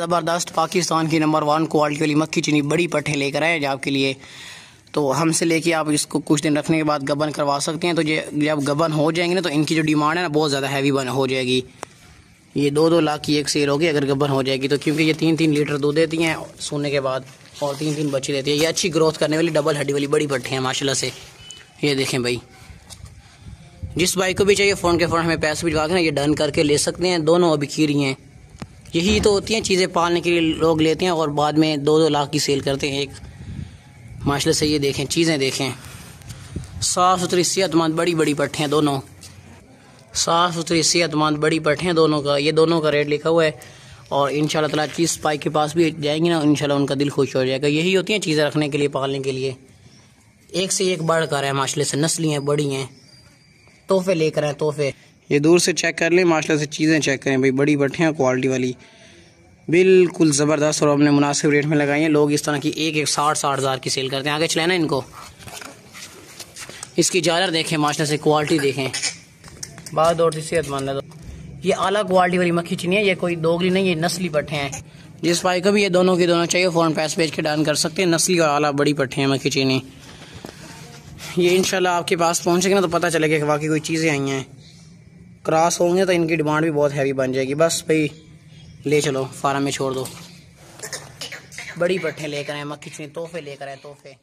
ज़बरदस्त पाकिस्तान की number 1 quality वाली मक्खी चीनी बड़ी पट्टे लेकर आए हैं आपके लिए। तो हमसे लेके आप इसको कुछ दिन रखने के बाद गबन करवा सकते हैं। तो जब गबन हो जाएंगे ना तो इनकी जो डिमांड है ना बहुत ज़्यादा हैवी हो जाएगी। ये 2-2 लाख की एक सेल होगी अगर गबन हो जाएगी तो, क्योंकि ये 3-3 लीटर दूध देती हैं सोने के बाद और 3-3 बच्चे देती है। ये अच्छी ग्रोथ करने वाली डबल हड्डी वाली बड़ी पट्टे हैं माशाल्लाह से। ये देखें भाई, जिस भाई को भी चाहिए फ़ोन के फ़ौरन हमें पैसे भिजवा के ना ये डन करके ले सकते हैं। दोनों अभी खीरी हैं। यही तो होती हैं चीज़ें, पालने के लिए लोग लेते हैं और बाद में 2-2 लाख की सेल करते हैं एक। माशाल्लाह से ये देखें, चीज़ें देखें, साफ़ सुथरी सेहतमंद बड़ी बड़ी पट्टे हैं दोनों। साफ़ सुथरी सेहतमंद बड़ी पट्टे हैं दोनों का। ये दोनों का रेट लिखा हुआ है और इंशाल्लाह ताला जिस भाई के पास भी जाएंगी ना इंशाल्लाह उनका दिल खुश हो जाएगा। यही होती हैं चीज़ें रखने के लिए, पालने के लिए। एक से एक बढ़कर है माशाल्लाह से, नस्ली हैं, बड़ी हैं। तोहफे लेकर आए तोहफे। ये दूर से चेक कर लें, माशाल्लाह से चीज़ें चेक करें भाई, बड़ी पट्टे हैं क्वालिटी वाली, बिल्कुल ज़बरदस्त। और हमने मुनासिब रेट में लगाई हैं। लोग इस तरह की एक 60-60 हज़ार की सेल करते हैं। आगे चले ना इनको। इसकी जालर देखें माशाल्लाह से, क्वालिटी देखें, बहुत और सेहतमंद है। ये आला क्वालिटी वाली मक्खी चीनी है, ये कोई दोगली नहीं, ये नस्ली पट्टे हैं। जिस भाई को भी ये दोनों की दोनों चाहिए फ़ौरन पैसे भेज के डन कर सकते हैं। नस्ली और आला बड़ी पट्टे हैं मक्खी चीनी। ये इंशाल्लाह आपके पास पहुँचेगी ना तो पता चलेगा कि वाकई कोई चीज़ें आई हैं। क्रॉस होंगे तो इनकी डिमांड भी बहुत हैवी बन जाएगी। बस भाई ले चलो फार्म में छोड़ दो। बड़ी पट्टे लेकर आए मक्खी चीनी, तोहफे लेकर आए तोहफे।